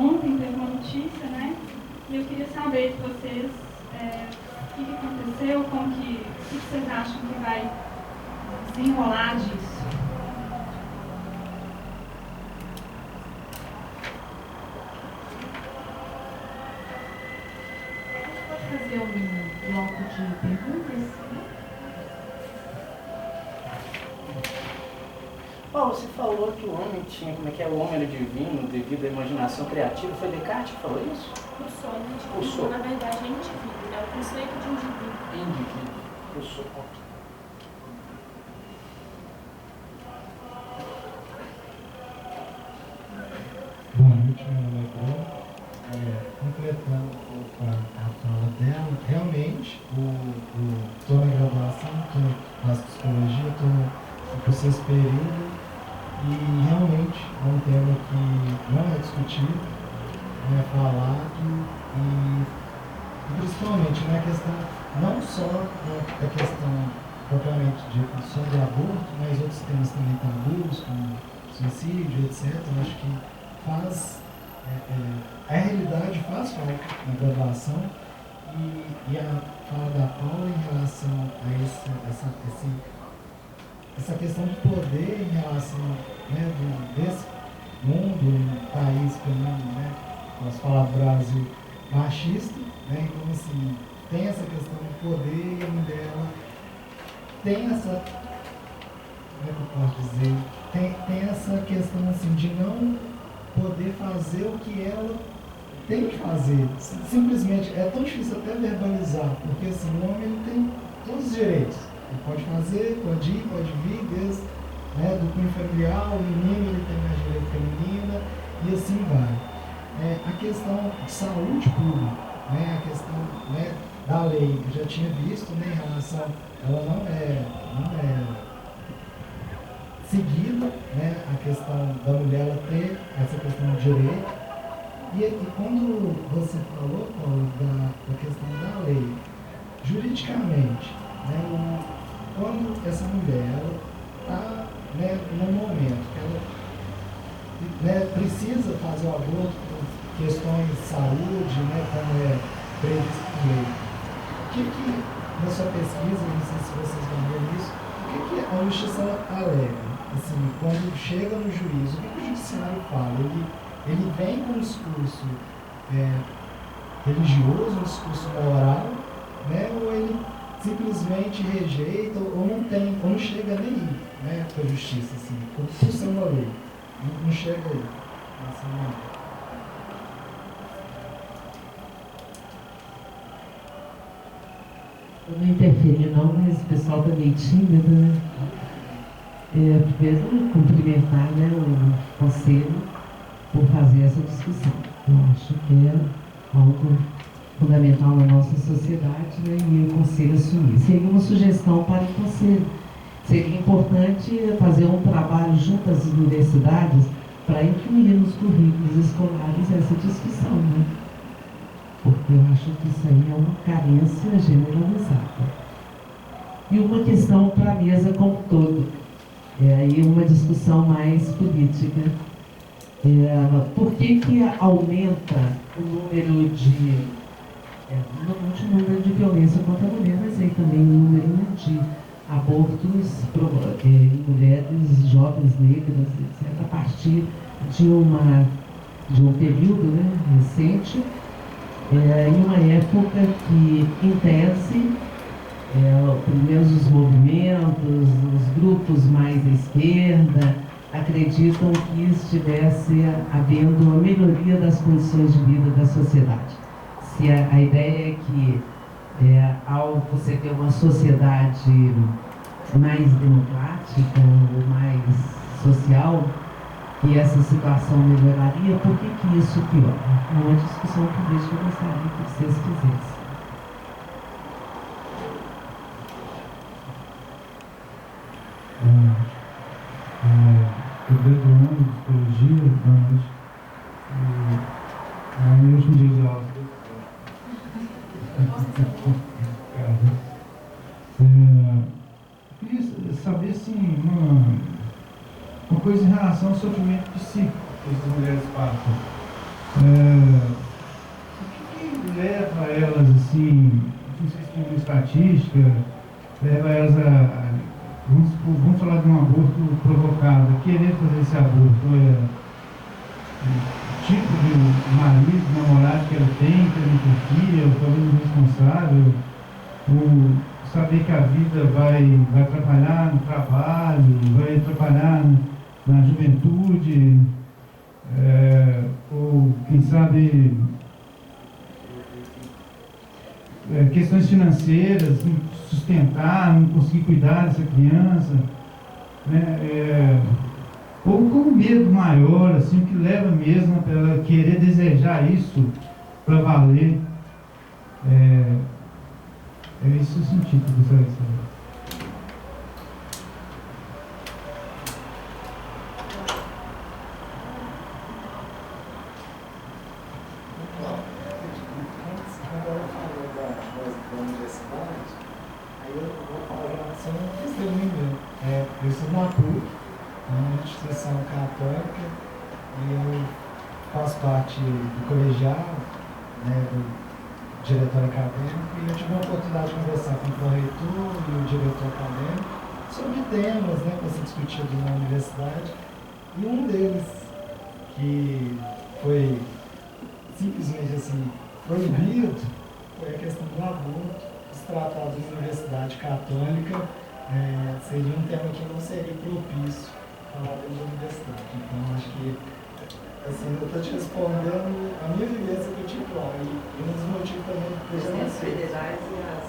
ontem teve uma notícia, né? E eu queria saber de vocês o que aconteceu, o que vocês acham que vai desenrolar disso. Fazer um bloco de perguntas? Paulo, você falou que o homem tinha, o homem era divino devido à imaginação criativa. Foi Descartes que falou isso? Rousseau, na verdade, é indivíduo, é o conceito de indivíduo. Indivíduo. Rousseau. Boa noite, meu nome é Bruno. Completando um pouco a fala dela, realmente, estou na graduação, na psicologia, estou no processo período, e realmente é um tema que não é discutido, não é falado, e principalmente na questão, não só da questão propriamente dita sobre aborto, mas outros temas também tabus, como suicídio, etc. Eu acho que a realidade faz falta na graduação, e a fala da Paula em relação a essa questão de poder em relação, né, desse mundo, um país como, né, posso falar do Brasil, machista, né, então assim, tem essa questão de poder, e a mulher ela tem essa, como é que eu posso dizer, tem essa questão assim de não poder fazer o que ela tem que fazer. Simplesmente, é tão difícil até verbalizar, porque assim, o homem ele tem todos os direitos. Ele pode fazer, pode ir, pode vir, desde, né, do cunho familiar, o menino ele tem mais direito feminina, e assim vai. A questão de saúde pública, né, a questão, né, da lei, eu já tinha visto, né, em relação, ela não é seguida, né, a questão da mulher ela ter essa questão de direito. E quando você falou, Paulo, da questão da lei, juridicamente, né, quando essa mulher está, né, no momento que ela, né, precisa fazer o aborto por questões de saúde, né, como é previsto em lei, o que na sua pesquisa, não sei se vocês vão ver isso, o que a justiça alega? Assim, quando chega no juízo, o que o judiciário fala? Ele vem com um discurso religioso, um discurso moral, né, ou ele simplesmente rejeita, ou não chega nem aí, né, para a justiça, assim, por ser uma lei. Não chega aí. Assim, eu não interferi não, mas o pessoal está meio tímido, né? Primeiro, cumprimentar, né, o conselho por fazer essa discussão. Eu acho que é algo fundamental na nossa sociedade, né, e o conselho assumir. Seria uma sugestão para o conselho. Seria importante fazer um trabalho junto às universidades para incluir nos currículos escolares essa discussão, né? Porque eu acho que isso aí é uma carência generalizada. E uma questão para a mesa como um todo. Aí uma discussão mais política. Por que aumenta o número de violência contra a mulher, mas aí também o número de abortos em mulheres jovens negras, etc., a partir de um período, né, recente, em uma época que, em tese, pelo menos os movimentos, os grupos mais à esquerda, acreditam que estivesse havendo uma melhoria das condições de vida da sociedade. Se a ideia é que, ao você ter uma sociedade mais democrática, ou mais social, que essa situação melhoraria, por que isso piora? É uma discussão política que eu gostaria que vocês fizessem. Eu graduando em psicologia, aí hoje em dia de aula. Eu queria saber assim, uma coisa em relação ao sofrimento psíquico que as mulheres passam. O que leva elas, assim, não sei se tem uma estatística, leva elas vamos falar de um aborto provocado, querer fazer esse aborto, o tipo de marido, namorado que ela tem, que ela não confia, ou talvez irresponsável, o saber que a vida vai atrapalhar no trabalho, vai atrapalhar na juventude, ou quem sabe questões financeiras, não sustentar, não conseguir cuidar dessa criança, né? Ou com um medo maior, assim, o que leva mesmo para ela querer desejar isso para valer. É esse o sentido que eu gostaria de saber. Quando ela falou da universidade, aí eu vou falar em relação a um testemunho meu. Eu estudo na PUC, uma instituição católica, e eu faço parte do colegial, né, do diretor acadêmico, e eu tive a oportunidade de conversar com o pró-reitor e o diretor acadêmico sobre temas, né, para ser discutido na universidade, e um deles, que foi simplesmente assim proibido, foi a questão do aborto. Se tratado de uma universidade católica, seria um tema que não seria propício falar dentro da universidade. Então, acho que assim, eu estou te respondendo a minha vivência que eu tive lá, e um dos motivos também de eu As federais e as...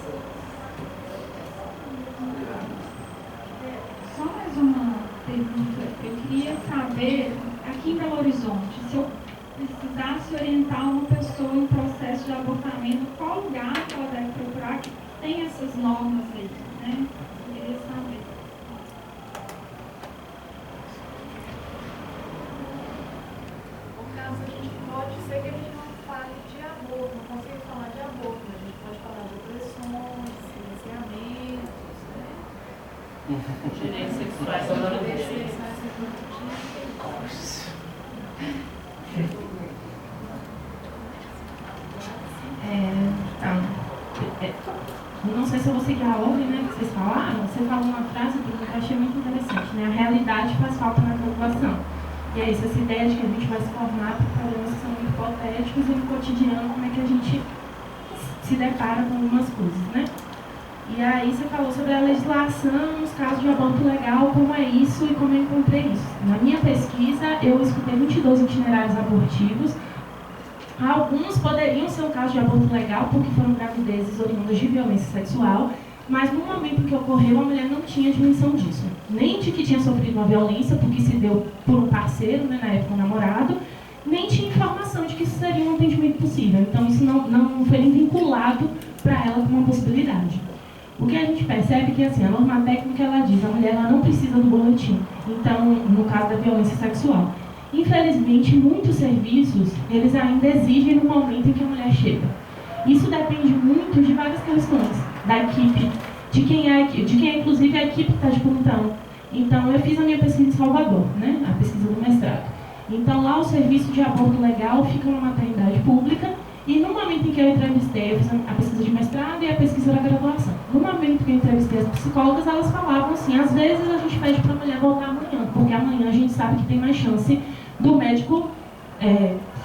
Só mais uma pergunta. Eu queria saber, aqui em Belo Horizonte, se eu precisasse orientar uma pessoa em processo de abortamento, qual lugar que ela deve procurar que tem essas normas aí, né? Eu queria saber. No caso, a gente pode ser que a gente não fale de aborto, não consiga falar de aborto, mas a gente pode falar de opressões, silenciamentos, né? Direitos sexuais Sobre reprodutivos. direitos sexuais reprodutivos. Não sei se eu vou seguir a ordem, né, que vocês falaram. Você falou uma frase que eu achei muito interessante, né? A realidade faz falta na população. E é isso, essa ideia de que a gente vai se formar por problemas que são muito hipotéticos e no cotidiano, como é que a gente se depara com algumas coisas, né? E aí você falou sobre a legislação, os casos de aborto legal, como é isso e como eu encontrei isso. Na minha pesquisa, eu escutei 22 itinerários abortivos. Alguns poderiam ser um caso de aborto legal, porque foram gravidezes oriundas de violência sexual, mas no momento que ocorreu, a mulher não tinha dimensão disso. Nem de que tinha sofrido uma violência, porque se deu por um parceiro, né, na época um namorado, nem tinha informação de que isso seria um atendimento possível. Então isso não foi nem vinculado para ela como uma possibilidade. O que a gente percebe é que assim, a norma técnica ela diz, a mulher ela não precisa do boletim. Então, no caso da violência sexual. Infelizmente, muitos serviços, eles ainda exigem no momento em que a mulher chega. Isso depende muito de várias questões, da equipe, de quem é inclusive a equipe que está de plantão. Então, eu fiz a minha pesquisa em Salvador, né, a pesquisa do mestrado. Então, lá o serviço de aborto legal fica numa maternidade pública, e no momento em que eu entrevistei, eu fiz a pesquisa de mestrado e a pesquisa da graduação. No momento que eu entrevistei as psicólogas, elas falavam assim, às vezes a gente pede para a mulher voltar amanhã, porque amanhã a gente sabe que tem mais chance do médico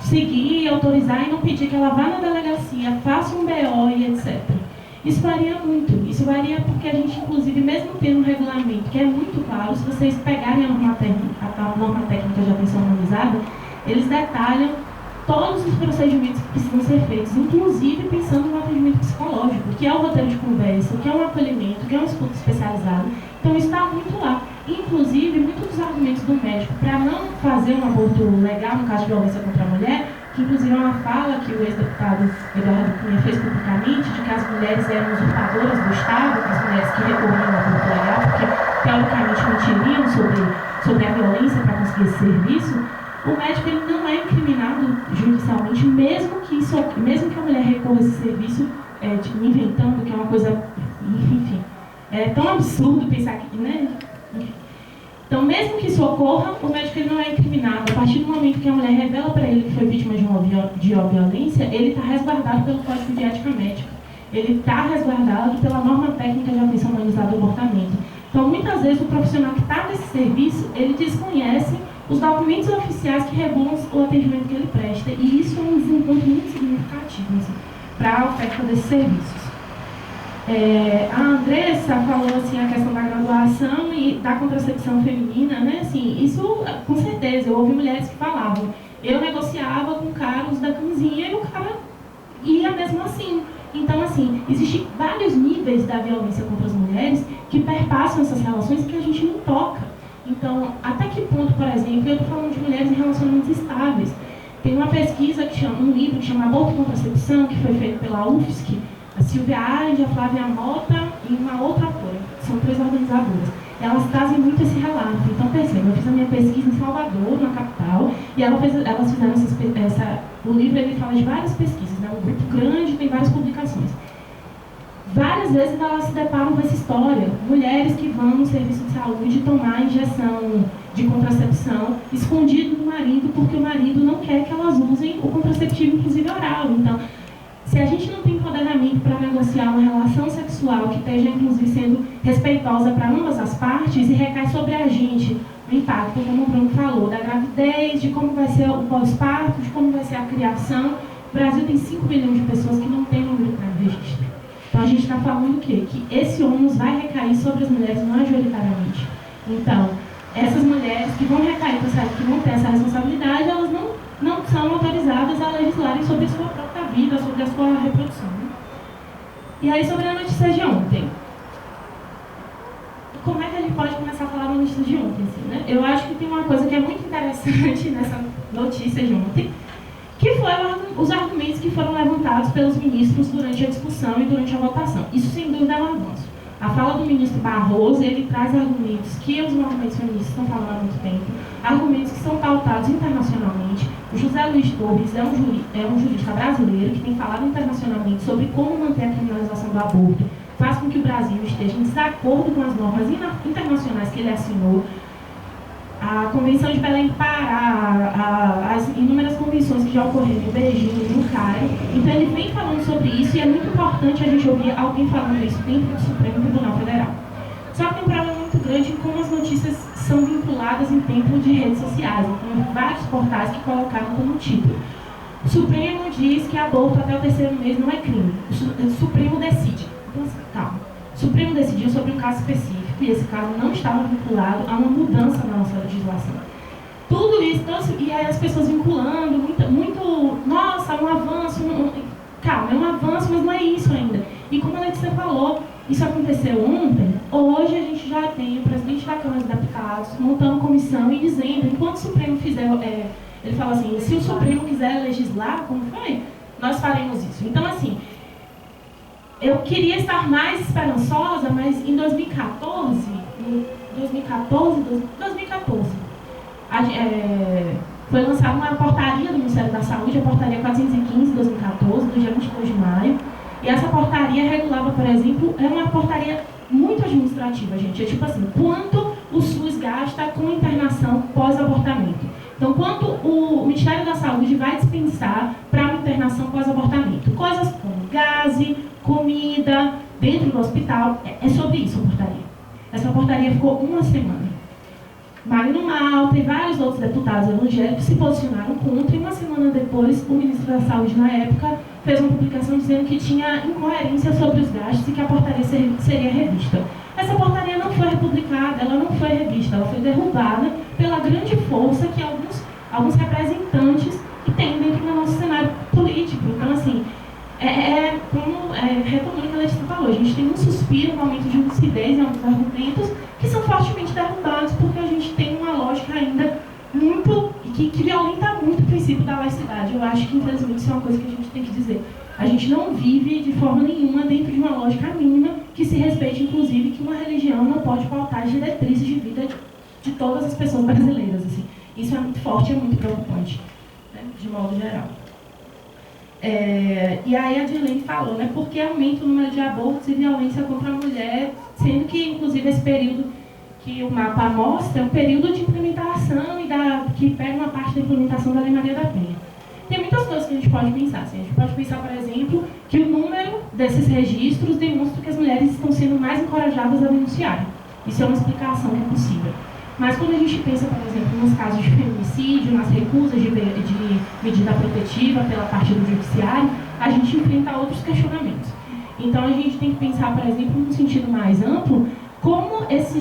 seguir, autorizar e não pedir que ela vá na delegacia, faça um BO e etc. Isso varia muito. Isso varia porque a gente, inclusive, mesmo tendo um regulamento que é muito claro, se vocês pegarem a norma técnica de atenção humanizada, eles detalham todos os procedimentos que precisam ser feitos, inclusive pensando no atendimento psicológico, que é o roteiro de conversa, que é um acolhimento, que é um escuta especializado. Então, isso está muito lá. Inclusive, muitos dos argumentos do médico para não fazer um aborto legal no caso de violência contra a mulher, que inclusive é uma fala que o ex-deputado Eduardo Cunha fez publicamente, de que as mulheres eram usurpadoras do Estado, as mulheres que recorriam ao aborto legal, porque teoricamente mentiriam sobre a violência para conseguir esse serviço. O médico ele não é incriminado judicialmente, mesmo que a mulher recorra a esse serviço, inventando que é uma coisa, enfim, é tão absurdo pensar que, né? Então, mesmo que isso ocorra, o médico ele não é incriminado. A partir do momento que a mulher revela para ele que foi vítima de uma violência, ele está resguardado pelo Código de Ética Médica. Ele está resguardado pela norma técnica de atenção humanizada do abortamento. Então, muitas vezes, o profissional que está nesse serviço, ele desconhece os documentos oficiais que regulam o atendimento que ele presta. E isso é um desencontro muito significativo assim, para a oferta desses serviços. A Andressa falou assim, a questão da graduação e da contracepção feminina, né? Assim, isso, com certeza, eu ouvi mulheres que falavam. Eu negociava com o cara os da camisinha e o cara ia mesmo assim. Então, assim, existem vários níveis da violência contra as mulheres que perpassam essas relações que a gente não toca. Então, até que ponto, por exemplo, eu estou falando de mulheres em relacionamentos estáveis. Tem uma pesquisa, um livro que chama Aborto e Contracepção, que foi feito pela UFSC, a Silvia Aide, a Flávia Mota e uma outra autora, são 3 organizadoras. Elas trazem muito esse relato. Então, perceba, eu fiz a minha pesquisa em Salvador, na capital, e elas fizeram o livro ele fala de várias pesquisas, né? Um grupo grande, tem várias publicações. Várias vezes elas se deparam com essa história. Mulheres que vão no serviço de saúde tomar injeção de contracepção escondido do marido, porque o marido não quer que elas usem o contraceptivo, inclusive oral. Então, se a gente não tem empoderamento para negociar uma relação sexual que esteja, inclusive, sendo respeitosa para ambas as partes, e recai sobre a gente o impacto, como o Bruno falou, da gravidez, de como vai ser o pós-parto, de como vai ser a criação. O Brasil tem 5 milhões de pessoas que não têm número para registro. Então, a gente está falando o quê? Que esse ônus vai recair sobre as mulheres majoritariamente. Então, essas mulheres que vão recair, que vão ter essa responsabilidade, elas não são autorizadas a legislarem sobre a sua própria vida, sobre a sua reprodução. Né? E aí, sobre a notícia de ontem. Como é que a gente pode começar a falar da notícia de ontem? Assim, né? Eu acho que tem uma coisa que é muito interessante nessa notícia de ontem, que foram os argumentos que foram levantados pelos ministros durante a discussão e durante a votação. Isso, sem dúvida, é um avanço. A fala do ministro Barroso, ele traz argumentos que os movimentos feministas estão falando há muito tempo, argumentos que são pautados internacionalmente. O José Luiz Torres é um jurista brasileiro que tem falado internacionalmente sobre como manter a criminalização do aborto faz com que o Brasil esteja em desacordo com as normas internacionais que ele assinou. A Convenção de Belém do Pará, as inúmeras convenções que já ocorreram em Beijing, no Cairo. Então, ele vem falando sobre isso e é muito importante a gente ouvir alguém falando isso dentro do Supremo Tribunal Federal. Só que tem um problema muito grande em como as notícias são vinculadas em tempo de redes sociais. Então, vários portais que colocaram como título. O Supremo diz que aborto até o 3º mês não é crime. O Supremo decide. Então, calma. O Supremo decidiu sobre um caso específico e esse caso não estava vinculado a uma mudança na nossa legislação. Tudo isso, e aí as pessoas vinculando, muito nossa, um avanço, calma, é um avanço, mas não é isso ainda. E como a Letícia falou, isso aconteceu ontem, hoje a gente já tem o presidente da Câmara dos Deputados montando comissão e dizendo, enquanto o Supremo fizer, ele fala assim, se o Supremo quiser legislar, como foi, nós faremos isso. Então, assim, eu queria estar mais esperançosa, mas em 2014, foi lançada uma portaria do Ministério da Saúde, a portaria 415 de 2014, do dia 22 de maio, e essa portaria regulava, por exemplo, é uma portaria muito administrativa, gente, é tipo assim, quanto o SUS gasta com internação pós-abortamento. Então, quanto o Ministério da Saúde vai dispensar para uma internação pós-abortamento? Coisas como gás, comida, dentro do hospital, é sobre isso a portaria. Essa portaria ficou uma semana. Magno Malta e vários outros deputados evangélicos se posicionaram contra e uma semana depois o ministro da Saúde, na época, fez uma publicação dizendo que tinha incoerência sobre os gastos e que a portaria seria revista. Essa portaria não foi republicada, ela não foi revista, ela foi derrubada pela grande força que alguns representantes que tem dentro do nosso cenário político. Então, assim, retomando o que a Letícia falou, a gente tem um suspiro, um aumento de lucidez em alguns argumentos que são fortemente derrubados porque a gente tem uma lógica ainda muito, que violenta muito o princípio da laicidade. Eu acho que, infelizmente, isso é uma coisa que a gente tem que dizer. A gente não vive de forma nenhuma dentro de uma lógica mínima que se respeite, inclusive, que uma religião não pode pautar as diretrizes de vida de todas as pessoas brasileiras. Assim. Isso é muito forte e é muito preocupante, né, de modo geral. E aí a Dilene falou, né, porque aumenta o número de abortos e violência contra a mulher, sendo que, inclusive, esse período que o mapa mostra o período de implementação que pega uma parte da implementação da Lei Maria da Penha. Tem muitas coisas que a gente pode pensar. Assim, a gente pode pensar, por exemplo, que o número desses registros demonstra que as mulheres estão sendo mais encorajadas a denunciarem. Isso é uma explicação que é possível. Mas quando a gente pensa, por exemplo, nos casos de feminicídio, nas recusas de medida protetiva pela parte do judiciário, a gente enfrenta outros questionamentos. Então a gente tem que pensar, por exemplo, num sentido mais amplo, como esse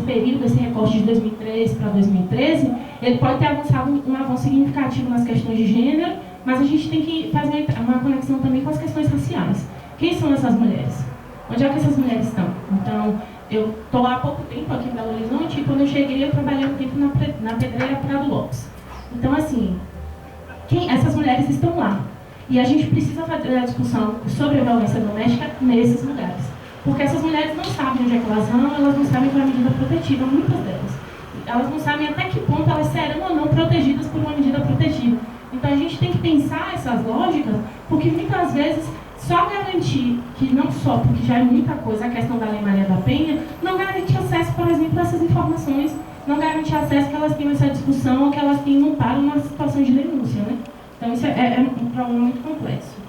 período, esse recorte de 2003 para 2013, ele pode ter avançado um avanço significativo nas questões de gênero, mas a gente tem que fazer uma conexão também com as questões raciais. Quem são essas mulheres? Onde é que essas mulheres estão? Então, eu estou há pouco tempo aqui em Belo Horizonte e quando eu cheguei eu trabalhei um tempo na Pedreira Prado Lopes. Então, assim, essas mulheres estão lá. E a gente precisa fazer a discussão sobre a violência doméstica nesses lugares. Porque essas mulheres não sabem onde é que elas vão, elas não sabem qual é a medida protetiva, muitas delas. Elas não sabem até que ponto elas serão ou não protegidas por uma medida protetiva. Então a gente tem que pensar essas lógicas, porque muitas vezes só garantir que não só, porque já é muita coisa, a questão da Lei Maria da Penha, não garante acesso, por exemplo, a essas informações, não garante acesso que elas tenham essa discussão ou que elas tenham um paro numa situação de denúncia, né? Então isso é um problema muito complexo.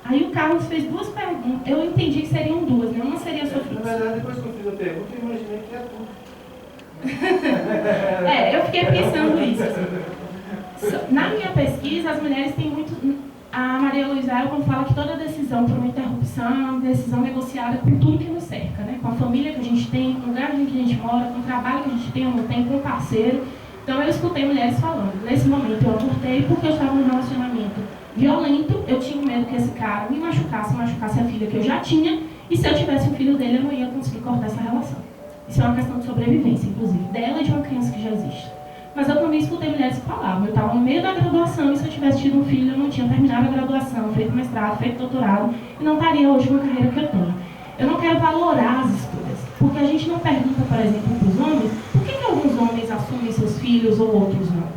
Aí o Carlos fez duas perguntas, eu entendi que seriam duas, né? Uma seria sobre... Na verdade, depois que eu fiz a pergunta, eu imaginei que era tudo. Eu fiquei pensando isso. Na minha pesquisa, as mulheres têm muito... A Maria Luísa Elton fala que toda decisão por uma interrupção é uma decisão negociada com tudo que nos cerca, né? Com a família que a gente tem, com o lugar em que a gente mora, com o trabalho que a gente tem ou não tem, com o parceiro. Então eu escutei mulheres falando, nesse momento eu abortei porque eu estava num relacionamento violento, eu tinha medo que esse cara me machucasse a filha que eu já tinha, e se eu tivesse o filho dele eu não ia conseguir cortar essa relação. Isso é uma questão de sobrevivência, inclusive, dela e de uma criança que já existe. Mas eu também escutei mulheres que falavam, eu estava no meio da graduação e se eu tivesse tido um filho eu não tinha terminado a graduação, feito mestrado, feito doutorado, e não estaria hoje com a carreira que eu tenho. Eu não quero valorar as escolhas, porque a gente não pergunta, por exemplo, para os homens, por que alguns homens assumem seus filhos ou outros não?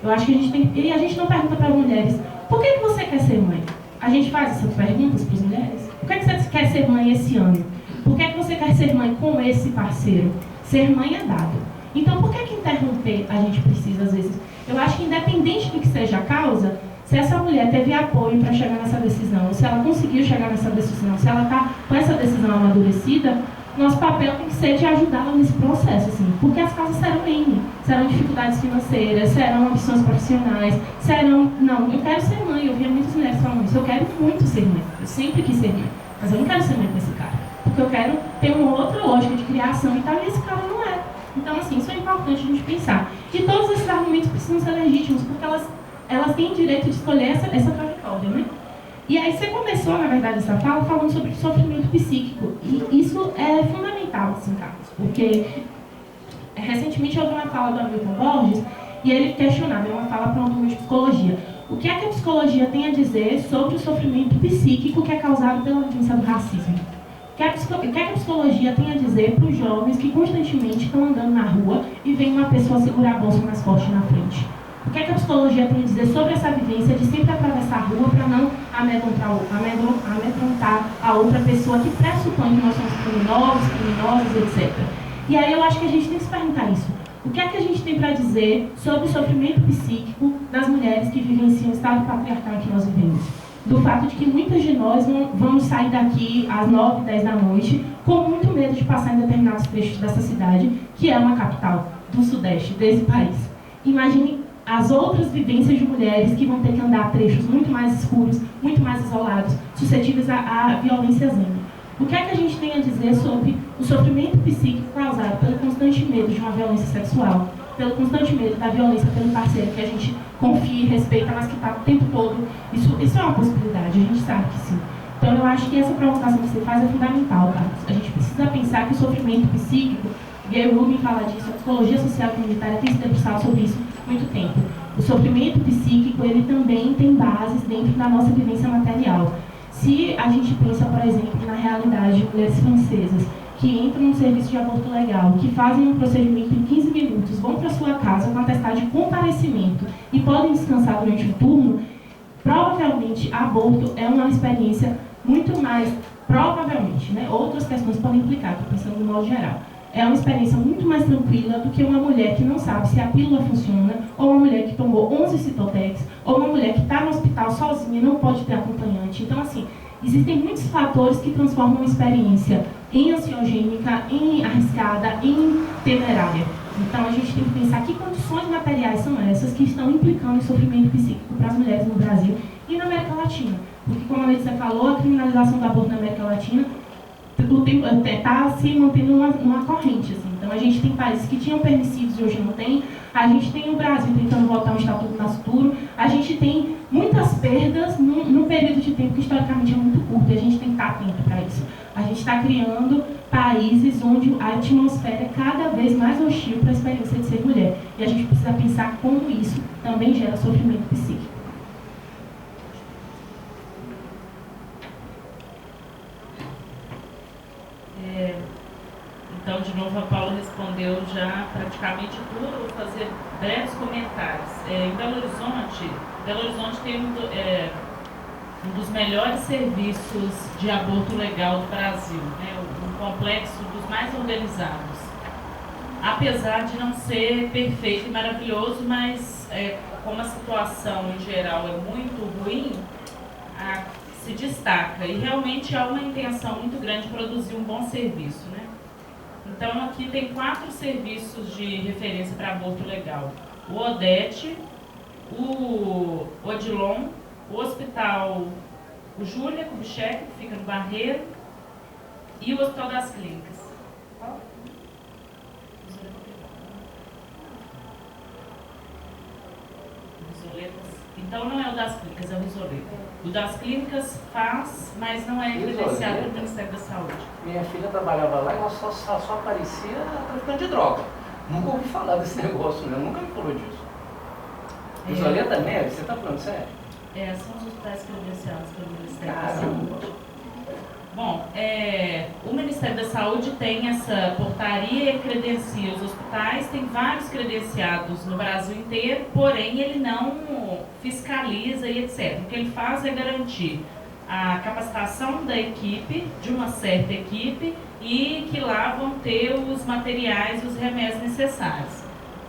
Eu acho que a gente tem... E a gente não pergunta para as mulheres, por que você quer ser mãe? A gente faz essas perguntas para as mulheres. Por que você quer ser mãe esse ano? Por que você quer ser mãe com esse parceiro? Ser mãe é dado. Então, por que interromper a gente precisa, às vezes? Eu acho que independente do que seja a causa, se essa mulher teve apoio para chegar nessa decisão, se ela conseguiu chegar nessa decisão, se ela está com essa decisão amadurecida, nosso papel tem que ser de ajudá-la nesse processo, assim, porque as causas serão N, serão dificuldades financeiras, serão ambições profissionais, serão... Não, eu quero ser mãe, eu via muitas mulheres falando isso, eu quero muito ser mãe, eu sempre quis ser mãe, mas eu não quero ser mãe com esse cara, porque eu quero ter uma outra lógica de criação e tal, e esse cara não é. Então, assim, isso é importante a gente pensar. E todos esses argumentos precisam ser legítimos, porque elas têm direito de escolher essa trajetória, né? E aí você começou, na verdade, essa fala falando sobre sofrimento psíquico. E isso é fundamental, assim, Carlos, porque recentemente eu ouvi uma fala do Hamilton Borges e ele questionava, uma fala para um aluno de psicologia. O que é que a psicologia tem a dizer sobre o sofrimento psíquico que é causado pela vivência do racismo? O que é que a psicologia tem a dizer para os jovens que constantemente estão andando na rua e vem uma pessoa segurar a bolsa mais forte na frente? O que é que a psicologia tem a dizer sobre essa vivência de sempre atravessar a rua para não amedrontar a outra pessoa que pressupõe que nós somos criminosos, etc. E aí eu acho que a gente tem que se perguntar isso. O que é que a gente tem para dizer sobre o sofrimento psíquico das mulheres que vivenciam o estado patriarcal em que nós vivemos? Do fato de que muitas de nós vamos sair daqui às 9, 10 da noite com muito medo de passar em determinados trechos dessa cidade, que é uma capital do Sudeste, desse país. Imagine as outras vivências de mulheres que vão ter que andar trechos muito mais escuros, muito mais isolados, suscetíveis à violência N. O que é que a gente tem a dizer sobre o sofrimento psíquico causado pelo constante medo de uma violência sexual, pelo constante medo da violência pelo parceiro que a gente confia e respeita, mas que está o tempo todo? Isso é uma possibilidade, a gente sabe que sim. Então eu acho que essa provocação que você faz é fundamental, Carlos. A gente precisa pensar que o sofrimento psíquico, Gay Rubin fala disso, a psicologia social e comunitária tem se debruçado sobre isso há muito tempo. O sofrimento psíquico, ele também tem bases dentro da nossa vivência material. Se a gente pensa, por exemplo, na realidade de mulheres francesas que entram num serviço de aborto legal, que fazem um procedimento em 15 minutos, vão para sua casa com atestado de comparecimento e podem descansar durante o turno, provavelmente aborto é uma experiência muito mais, provavelmente, né? Outras questões podem implicar, estou pensando no modo geral, é uma experiência muito mais tranquila do que uma mulher que não sabe se a pílula funciona, ou uma mulher que tomou 11 Citotex, ou uma mulher que está no hospital sozinha e não pode ter acompanhante. Então, assim, existem muitos fatores que transformam uma experiência em ansiogênica, em arriscada, em temerária. Então, a gente tem que pensar que condições materiais são essas que estão implicando em sofrimento psíquico para as mulheres no Brasil e na América Latina. Porque, como a Letícia falou, a criminalização do aborto na América Latina está se mantendo numa corrente. Assim. Então, a gente tem países que tinham permissivos e hoje não tem. A gente tem o Brasil tentando voltar ao Estatuto Nascituro. A gente tem muitas perdas num período de tempo que, historicamente, é muito curto. E a gente tem que estar atento para isso. A gente está criando países onde a atmosfera é cada vez mais hostil para a experiência de ser mulher. E a gente precisa pensar como isso também gera sofrimento psíquico. Então, de novo, a Paula respondeu já praticamente tudo. Eu vou fazer breves comentários. Em Belo Horizonte tem um dos melhores serviços de aborto legal do Brasil, né? Um complexo dos mais organizados. Apesar de não ser perfeito e maravilhoso, mas como a situação em geral é muito ruim, se destaca. E realmente há uma intenção muito grande de produzir um bom serviço, né? Então, aqui tem 4 serviços de referência para aborto legal. O Odete, o Odilon, o Hospital o Júlia Kubitschek, que fica no Barreiro, e o Hospital das Clínicas. Qual? Risoletas. Então, não é o das Clínicas, é o Risoleta. O das Clínicas faz, mas não é credenciado pelo Ministério da Saúde. Minha filha trabalhava lá e ela só aparecia traficando de droga. Nunca ouvi falar desse negócio, né? Nunca me falou disso. Risoleta Neve, você está falando sério? São os hospitais credenciados pelo Ministério da Saúde. Bom, o Ministério da Saúde tem essa portaria e credencia os hospitais, tem vários credenciados no Brasil inteiro, porém ele não fiscaliza e etc. O que ele faz é garantir a capacitação da equipe, de uma certa equipe, e que lá vão ter os materiais e os remédios necessários.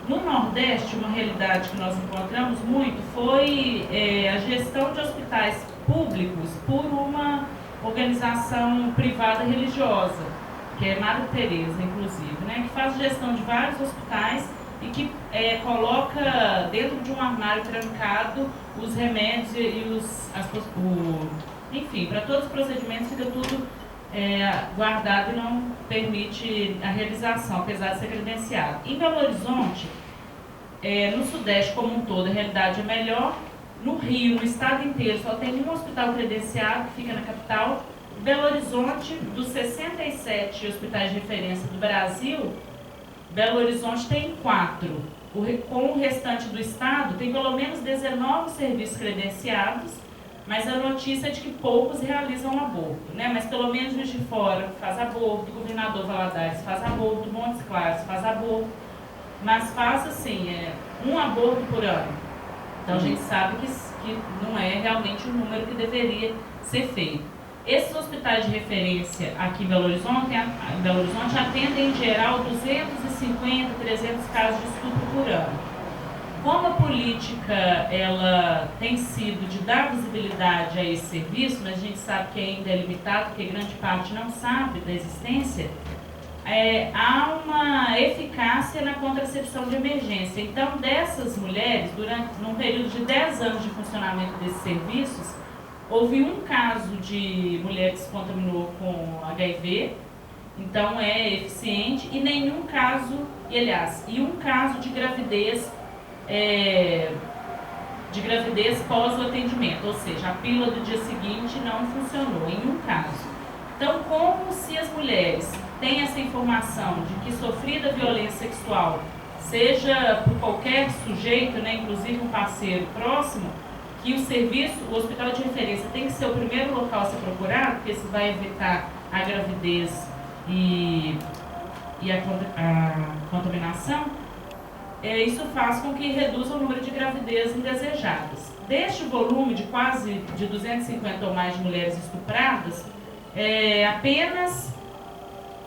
No Nordeste, uma realidade que nós encontramos muito foi a gestão de hospitais públicos por uma organização privada religiosa, que é Madre Teresa, inclusive, né, que faz gestão de vários hospitais e que coloca dentro de um armário trancado os remédios e enfim, para todos os procedimentos fica tudo guardado e não permite a realização, apesar de ser credenciado. Em Belo Horizonte, no Sudeste como um todo, a realidade é melhor. No Rio, no estado inteiro, só tem um hospital credenciado, que fica na capital. Belo Horizonte, dos 67 hospitais de referência do Brasil, Belo Horizonte tem 4. Com o restante do estado, tem pelo menos 19 serviços credenciados, mas a notícia é de que poucos realizam aborto, né? Mas pelo menos Juiz de Fora faz aborto, o governador Valadares faz aborto, Montes Claros faz aborto, mas faz assim, um aborto por ano. Então a gente sabe que não é realmente o número que deveria ser feito. Esses hospitais de referência aqui em Belo Horizonte atendem em geral 250, 300 casos de estupro por ano. Como a política ela tem sido de dar visibilidade a esse serviço, mas a gente sabe que ainda é limitado, porque grande parte não sabe da existência, há uma eficácia na contracepção de emergência. Então, dessas mulheres, num período de 10 anos de funcionamento desses serviços, houve um caso de mulher que se contaminou com HIV, então é eficiente, e nenhum caso, e um caso de gravidez pós o atendimento, ou seja, a pílula do dia seguinte não funcionou, em um caso. Então, como se as mulheres têm essa informação de que sofrida violência sexual, seja por qualquer sujeito, né, inclusive um parceiro próximo, que o hospital de referência tem que ser o primeiro local a ser procurado, porque isso vai evitar a gravidez e a contaminação, isso faz com que reduza o número de gravidez indesejadas. Deste volume de quase de 250 ou mais de mulheres estupradas, apenas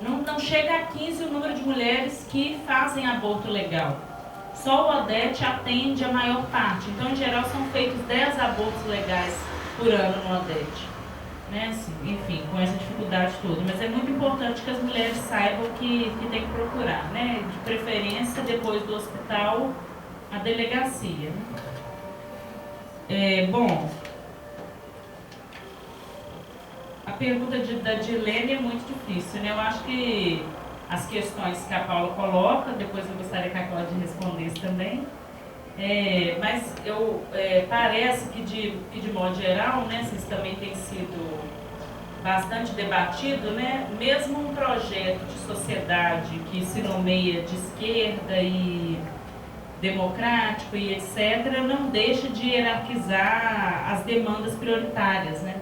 Não chega a 15 o número de mulheres que fazem aborto legal. Só o ODET atende a maior parte. Então, em geral, são feitos 10 abortos legais por ano no ODET. Né? Assim, enfim, com essa dificuldade toda. Mas é muito importante que as mulheres saibam que tem que procurar, né? De preferência, depois do hospital, a delegacia. Bom, a pergunta da Dilene é muito difícil, né? Eu acho que as questões que a Paula coloca, depois eu gostaria que a Cláudia respondesse também. Mas parece que de modo geral, né, isso também tem sido bastante debatido, né? Mesmo um projeto de sociedade que se nomeia de esquerda e democrático e etc., não deixa de hierarquizar as demandas prioritárias, né?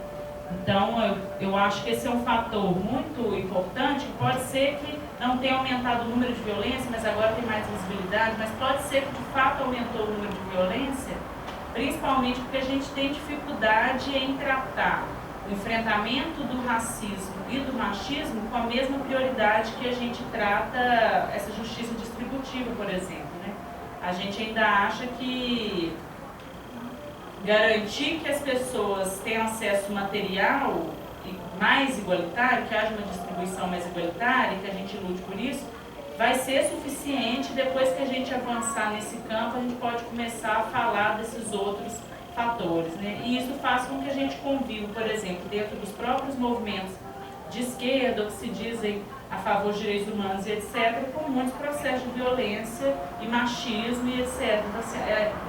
Então, eu acho que esse é um fator muito importante. Pode ser que não tenha aumentado o número de violência, mas agora tem mais visibilidade, mas pode ser que de fato aumentou o número de violência, principalmente porque a gente tem dificuldade em tratar o enfrentamento do racismo e do machismo com a mesma prioridade que a gente trata essa justiça distributiva, por exemplo, né? A gente ainda acha que garantir que as pessoas tenham acesso material mais igualitário, que haja uma distribuição mais igualitária, que a gente lute por isso, vai ser suficiente. Depois que a gente avançar nesse campo, a gente pode começar a falar desses outros fatores, né? E isso faz com que a gente conviva, por exemplo, dentro dos próprios movimentos de esquerda, que se dizem a favor de direitos humanos e etc., com muitos processos de violência e machismo e etc. Então, assim,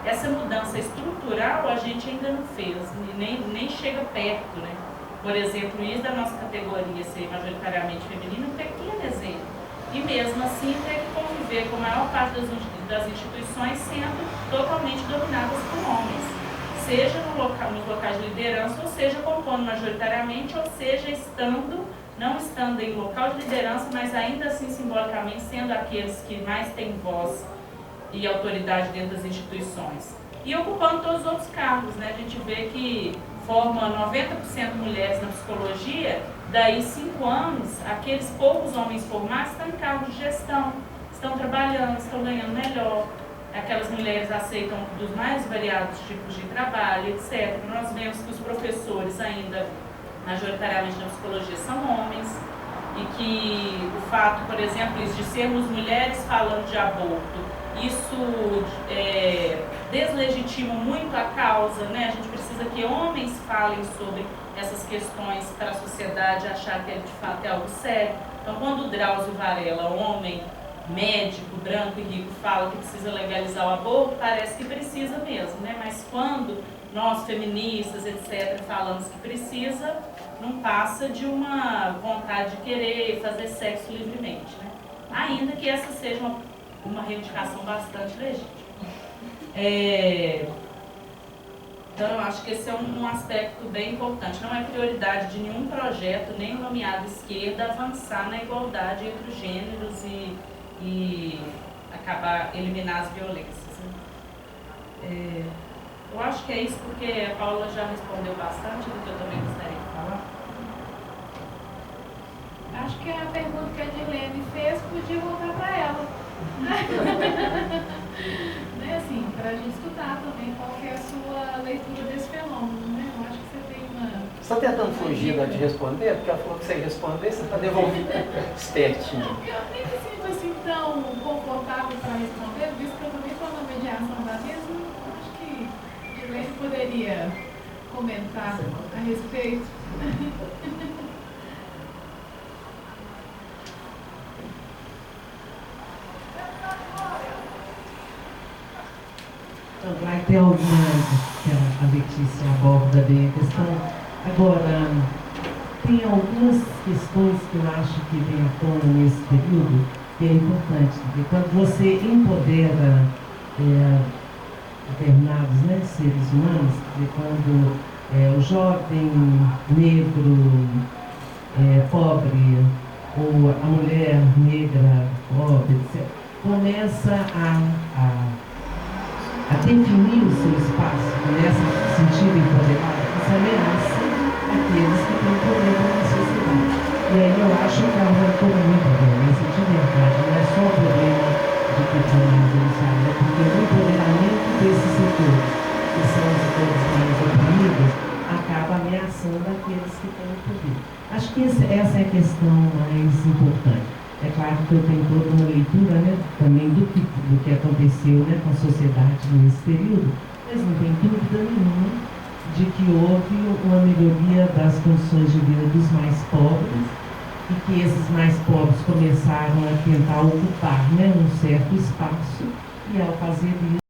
essa mudança estrutural a gente ainda não fez, nem chega perto, né? Por exemplo, isso da nossa categoria ser majoritariamente feminina, um pequeno exemplo. E mesmo assim tem que conviver com a maior parte das instituições sendo totalmente dominadas por homens. Seja nos locais de liderança, ou seja, compondo majoritariamente, ou seja, não estando em local de liderança, mas ainda assim simbolicamente sendo aqueles que mais têm voz e autoridade dentro das instituições. E ocupando todos os outros cargos, né? A gente vê que forma 90% mulheres na psicologia, daí 5 anos, aqueles poucos homens formados estão em cargos de gestão, estão trabalhando, estão ganhando melhor. Aquelas mulheres aceitam dos mais variados tipos de trabalho, etc. Nós vemos que os professores ainda, majoritariamente na psicologia, são homens, e que o fato, por exemplo, de sermos mulheres falando de aborto, isso deslegitima muito a causa, né? A gente precisa que homens falem sobre essas questões para a sociedade achar que de fato é algo sério. Então, quando o Drauzio Varela, homem, médico, branco e rico, fala que precisa legalizar o aborto, parece que precisa mesmo, né? Mas quando nós, feministas, etc., falamos que precisa, não passa de uma vontade de querer fazer sexo livremente, né? Ainda que essa seja uma reivindicação bastante legítima. Então, eu acho que esse é um aspecto bem importante. Não é prioridade de nenhum projeto, nem nomeado esquerda, avançar na igualdade entre os gêneros e acabar, eliminar as violências, né? Eu acho que é isso, porque a Paula já respondeu bastante do que eu também gostaria de falar. Acho que a pergunta que a Dilene fez podia voltar para ela. Né, assim, para a gente estudar também qual que é a sua leitura desse fenômeno, né? Eu acho que você tem uma... Você está tentando fugir de responder? Porque ela falou que você ia responder, você está devolvendo espertinho. Eu nem me sinto assim tão confortável para responder, visto que eu também estou na mediação da mesa. Acho que a Dilene poderia comentar a respeito. Vai ter algumas que a Letícia aborda bem a questão. Agora, tem algumas questões que eu acho que vem à tona nesse período, que é importante, porque quando você empodera determinados, né, seres humanos, quando o jovem negro pobre, ou a mulher negra pobre, etc., começa a definir o seu espaço, começa a se sentir empoderado, isso ameaça aqueles que têm poder na sociedade. E aí eu acho que é um retorno muito avaliação daqueles que têm o poder. Acho que essa é a questão mais importante. É claro que eu tenho toda uma leitura, né, também do que aconteceu, né, com a sociedade nesse período, mas não tem dúvida nenhuma de que houve uma melhoria das condições de vida dos mais pobres e que esses mais pobres começaram a tentar ocupar, né, um certo espaço, e ao fazer isso